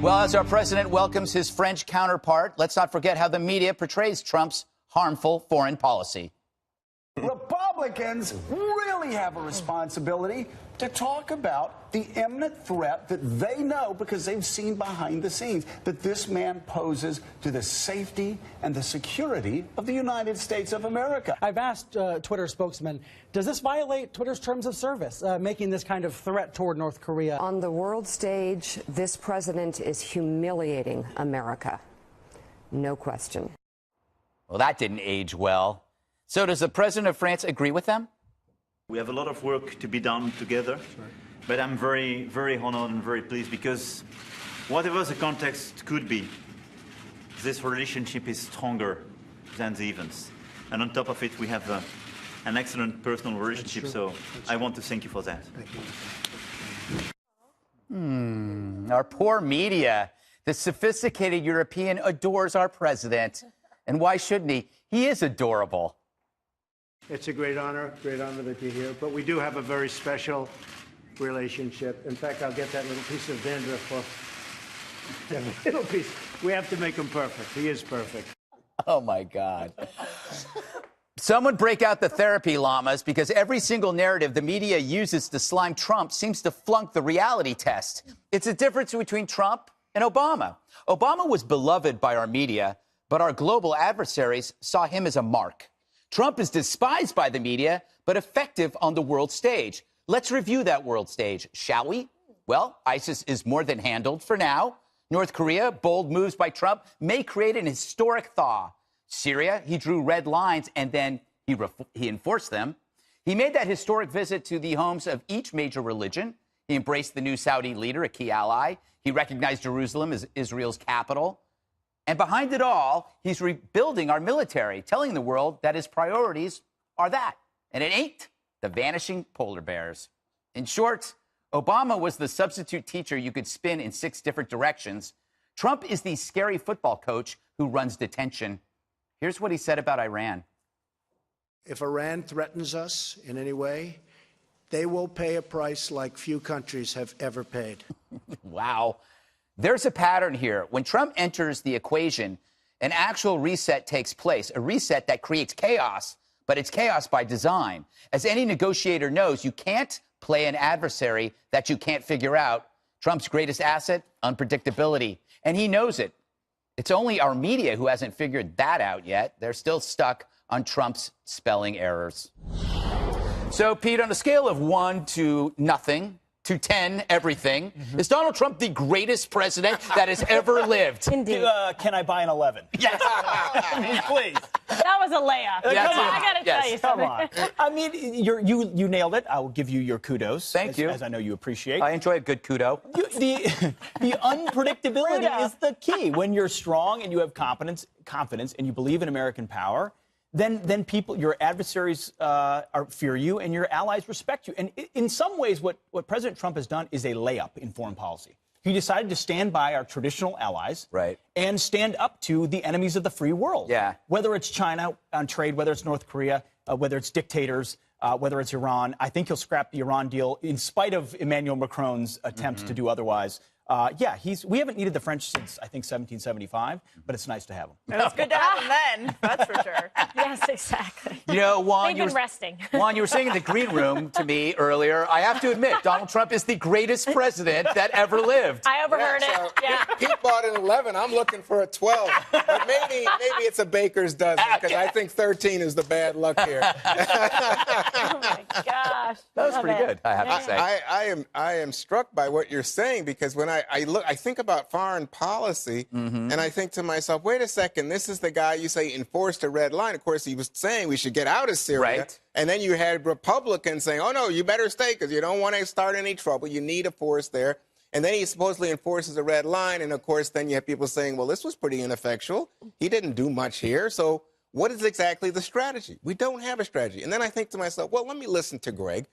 Well, as our president welcomes his French counterpart, let's not forget how the media portrays Trump's harmful foreign policy. Republicans really have a responsibility to talk about the imminent threat that they know, because they've seen behind the scenes, that this man poses to the safety and the security of the United States of America. I've asked Twitter spokesman, does this violate Twitter's terms of service, making this kind of threat toward North Korea? On the world stage, this president is humiliating America. No question. Well, that didn't age well. So does the president of France agree with them? We have a lot of work to be done together, but I'm very, very honored and very pleased because whatever the context could be, this relationship is stronger than the events. And on top of it, we have an excellent personal relationship, so I want to thank you for that. Thank you. Our poor media. The sophisticated European adores our president. And why shouldn't he? He is adorable. It's a great honor that you're here. But we do have a very special relationship. In fact, I'll get that little piece of dandruff for that little piece. We have to make him perfect. He is perfect. Oh, my God. Someone break out the therapy llamas, because every single narrative the media uses to slime Trump seems to flunk the reality test. It's a difference between Trump and Obama. Obama was beloved by our media, but our global adversaries saw him as a mark. Trump is despised by the media, but effective on the world stage. Let's review that world stage, shall we? Well, ISIS is more than handled for now. North Korea, bold moves by Trump may create an historic thaw. Syria, he drew red lines and then he enforced them. He made that historic visit to the homes of each major religion. He embraced the new Saudi leader, a key ally. He recognized Jerusalem as Israel's capital. And behind it all, he's rebuilding our military, telling the world that his priorities are that. And it ain't the vanishing polar bears. In short, Obama was the substitute teacher you could spin in 6 different directions. Trump is the scary football coach who runs detention. Here's what he said about Iran. If Iran threatens us in any way, they will pay a price like few countries have ever paid. Wow. There's a pattern here. When Trump enters the equation, an actual reset takes place, a reset that creates chaos, but it's chaos by design. As any negotiator knows, you can't play an adversary that you can't figure out. Trump's greatest asset, unpredictability, and he knows it. It's only our media who hasn't figured that out yet. They're still stuck on Trump's spelling errors. So, Pete, on a scale of 1 to nothing, to 10, everything. Is Donald Trump the greatest president that has ever lived? Indeed. Can I buy an 11? Yes. I mean, please. That was a layup. Yes, I got to tell you Come something. on. I mean, you nailed it. I will give you your kudos. Thank you. As I know you appreciate. I enjoy a good kudo. The unpredictability is the key. When you're strong and you have confidence and you believe in American power, then people, your adversaries fear you and your allies respect you. And in some ways, what President Trump has done is a layup in foreign policy. He decided to stand by our traditional allies and stand up to the enemies of the free world. Yeah. Whether it's China on trade, whether it's North Korea, whether it's dictators, whether it's Iran. I think he'll scrap the Iran deal in spite of Emmanuel Macron's attempts to do otherwise. We haven't needed the French since, I think, 1775, but it's nice to have them. And it's good to have him then, that's for sure. Yes, exactly. You know, Juan, They've been resting. Juan, you were saying in the green room to me earlier, I have to admit, Donald Trump is the greatest president that ever lived. I overheard so it. Yeah. Pete bought an 11. I'm looking for a 12. But maybe it's a baker's dozen, because I think 13 is the bad luck here. Oh, my gosh. That was pretty good, I have to say. I am struck by what you're saying, because when I think about foreign policy, and I think to myself, wait a second, this is the guy you say enforced a red line. Of course, he was saying we should get out of Syria. Right. And then you had Republicans saying, oh, no, you better stay because you don't want to start any trouble. You need a force there. And then he supposedly enforces a red line. And, of course, then you have people saying, well, this was pretty ineffectual. He didn't do much here. So what is exactly the strategy? We don't have a strategy. And then I think to myself, well, let me listen to Greg.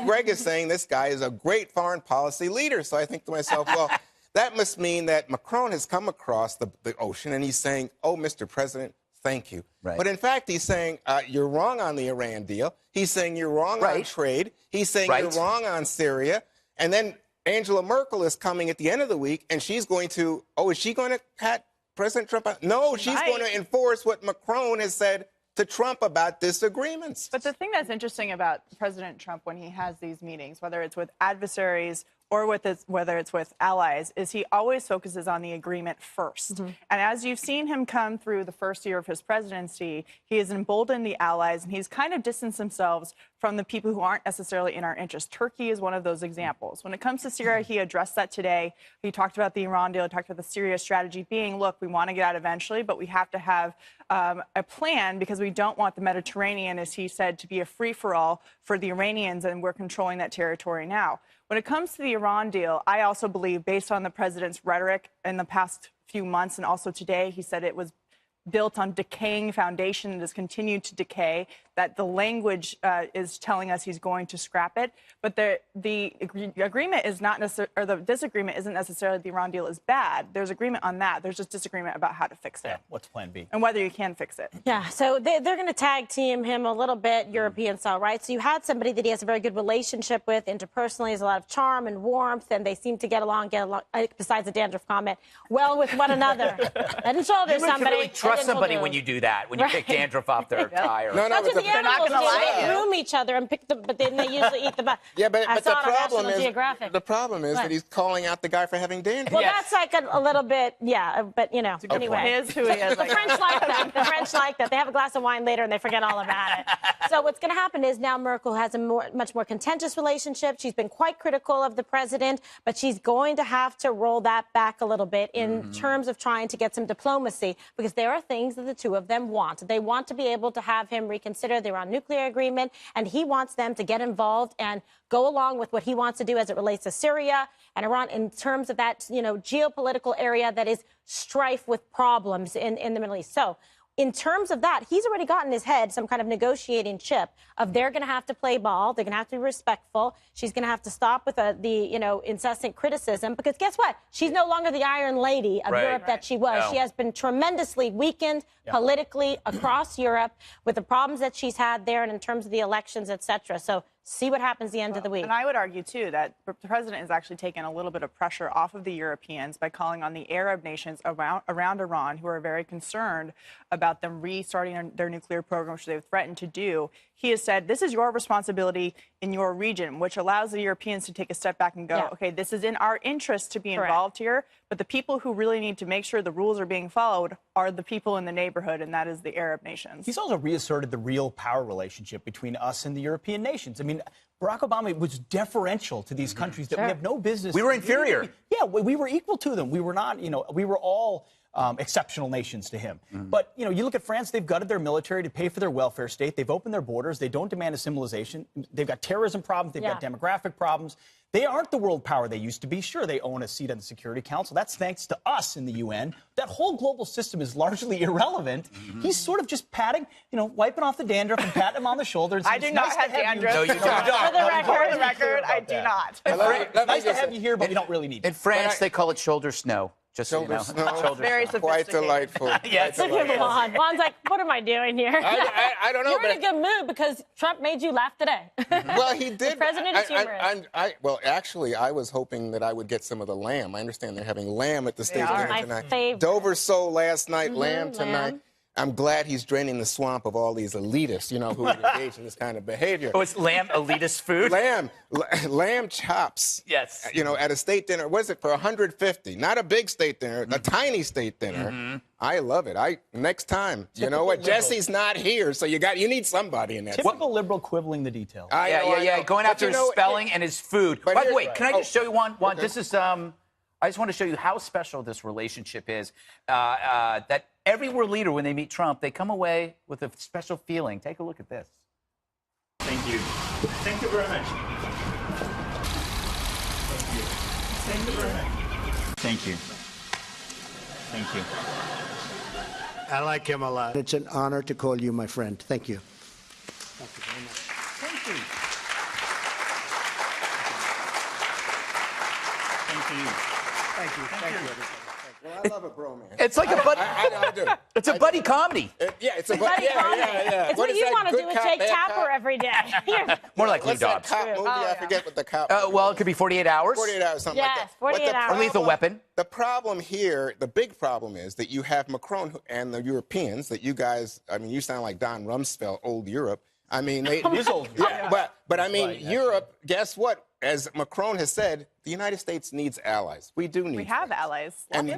Greg is saying this guy is a great foreign policy leader. So I think to myself, well, that must mean that Macron has come across the ocean and he's saying, oh, Mr. President, thank you. Right. But in fact, he's saying you're wrong on the Iran deal. He's saying you're wrong on trade. He's saying you're wrong on Syria. And then Angela Merkel is coming at the end of the week, and she's going to, is she going to pat President Trump out? No, she's going to enforce what Macron has said to Trump about disagreements. But the thing that's interesting about President Trump when he has these meetings, whether it's with adversaries or whether it's with allies, is he always focuses on the agreement first. And as you've seen him come through the first year of his presidency, he has emboldened the allies, and he's kind of distanced himself from the people who aren't necessarily in our interest. Turkey is one of those examples. When it comes to Syria, he addressed that today. He talked about the Iran deal, he talked about the Syria strategy being, look, we want to get out eventually, but we have to have a plan because we don't want the Mediterranean, as he said, to be a free-for-all for the Iranians, and we're controlling that territory now. When it comes to the Iran deal, I also believe, based on the president's rhetoric in the past few months and also today, he said it was built on decaying foundation and has continued to decay, that the language is telling us he's going to scrap it. But the agreement is not necessarily, or the disagreement isn't necessarily the Iran deal is bad. There's agreement on that. There's just disagreement about how to fix it. Yeah, what's plan B? And whether you can fix it. Yeah, so they're going to tag team him a little bit European style, right? So you had somebody that he has a very good relationship with interpersonally, has a lot of charm and warmth, and they seem to get along, besides the dandruff comment, well with one another. Head and shoulders, You somebody. can really trust somebody when you do that, when you pick dandruff off their tire. No, That's what the They're not animals gonna do. lie to They you. groom each other and pick them, but then they usually eat the butt. Yeah, but I the saw it on problem National is Geographic. the problem is What? that he's calling out the guy for having dandruff. Well, Yes. that's like a little bit, yeah, but you know, anyway. He is who he is. The French like that. The French like that. They have a glass of wine later and they forget all about it. So what's going to happen is now Merkel has a much more contentious relationship. She's been quite critical of the president, but she's going to have to roll that back a little bit in terms of trying to get some diplomacy, because there are things that the two of them want. They want to be able to have him reconsider the Iran nuclear agreement, and he wants them to get involved and go along with what he wants to do as it relates to Syria and Iran in terms of that, geopolitical area that is strife with problems in the Middle East. So in terms of that, he's already got in his head some kind of negotiating chip of they're going to have to play ball. They're going to have to be respectful. She's going to have to stop with the incessant criticism, because guess what? She's no longer the Iron Lady of Europe that she was. No. She has been tremendously weakened politically across Europe with the problems that she's had there and in terms of the elections, et cetera. So see what happens at the end of the week. And I would argue, too, that the president has actually taken a little bit of pressure off of the Europeans by calling on the Arab nations around Iran, who are very concerned about them restarting their nuclear program, which they've threatened to do. He has said, this is your responsibility in your region, which allows the Europeans to take a step back and go, okay, this is in our interest to be involved here, but the people who really need to make sure the rules are being followed are the people in the neighborhood, and that is the Arab nations. He's also reasserted the real power relationship between us and the European nations. I mean, Barack Obama was deferential to these countries that we have no business. We were inferior. Yeah, we were equal to them. We were not, we were all exceptional nations to him. But, you look at France, they've gutted their military to pay for their welfare state. They've opened their borders. They don't demand assimilation. They've got terrorism problems. They've got demographic problems. They aren't the world power they used to be. Sure, they own a seat on the Security Council. That's thanks to us in the UN. That whole global system is largely irrelevant. He's sort of just patting, wiping off the dandruff and patting him on the shoulder. I do not have dandruff. No, you don't. For the record, I do not. Nice to have you here, but we don't really need it. In France, they call it shoulder snow. Just so you know. Shoulder Very snow. Quite sophisticated. delightful. Yes. Look at Juan. Juan's like, what am I doing here? I don't know. You're in a but good mood because Trump made you laugh today. well, he did. The president is humorous. Well, actually, I was hoping that I would get some of the lamb. I understand they're having lamb at the state dinner My tonight. favorite. Dover sole last night, lamb tonight. lamb. I'm glad he's draining the swamp of all these elitists, who engage in this kind of behavior. Oh, it's lamb elitist food? Lamb chops. Yes. At a state dinner. What is it, for $150? Not a big state dinner, a tiny state dinner. I love it. Next time. You know what? Jesse's not here, so you need somebody in that. Typical liberal quibbling the details. I know. Going after his spelling and his food. By the way, can I just show you one? Okay. This is, I just want to show you how special this relationship is. That every world leader, when they meet Trump, they come away with a special feeling. Take a look at this. Thank you. Thank you very much. Thank you very much. Thank you. Thank you. I like him a lot. It's an honor to call you my friend. Thank you. Thank you. Thank you. Thank you. Thank you, everybody. Thank you. Well, I love a bromance. It's like a buddy. I do. It's a buddy comedy. Yeah, it's a Buddy comedy. It's what is you that, want to Good do with Cop, Jake Bad Tapper Cop? every day. More like Lou What's that Dobbs. cop movie? I forget what the cop. Well, it could be 48 hours. 48 hours, something like Yes, that. 48 But the hours. Or Lethal Weapon. The problem here, the big problem is that you have Macron and the Europeans, that you guys, I mean, you sound like Don Rumsfeld, old Europe. I mean, they. It is old. Yeah, but I mean, Europe, guess what? As Macron has said, the United States needs allies. We do need We have friends. allies. And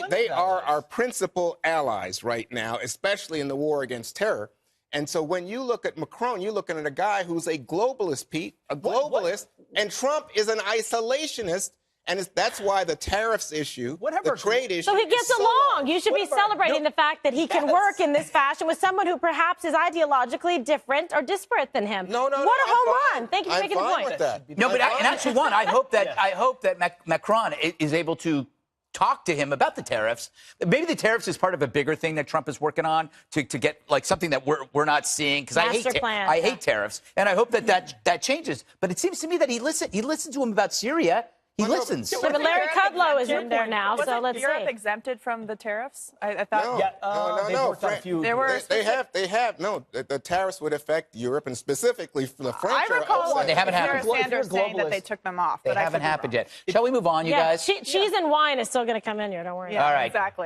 they are our principal allies right now, especially in the war against terror. And so when you look at Macron, you're looking at a guy who's a globalist, Pete, a globalist, and Trump is an isolationist. And that's why the tariffs issue, the trade issue. So he gets is so along. You should be celebrating the fact that he can work in this fashion with someone who perhaps is ideologically different or disparate than him. No, What a I'm home fine. run. Thank you for I'm making the fine point. with that. No, but and actually, one, I hope that Macron is able to talk to him about the tariffs. Maybe the tariffs is part of a bigger thing that Trump is working on to get like something that we're not seeing, because I hate tariffs, and I hope that changes. But it seems to me that he listened to him about Syria. He listens. Yeah, but Larry Kudlow is in there now, so let's see. Europe exempted from the tariffs? I thought. No. They have. No, the tariffs would affect Europe, and specifically for the French. I recall They haven't happened. Sarah Sanders saying that they took them off. They but haven't happened yet. Shall we move on, you guys? Cheese and wine is still going to come in here. Don't worry. Yeah, All right. Exactly.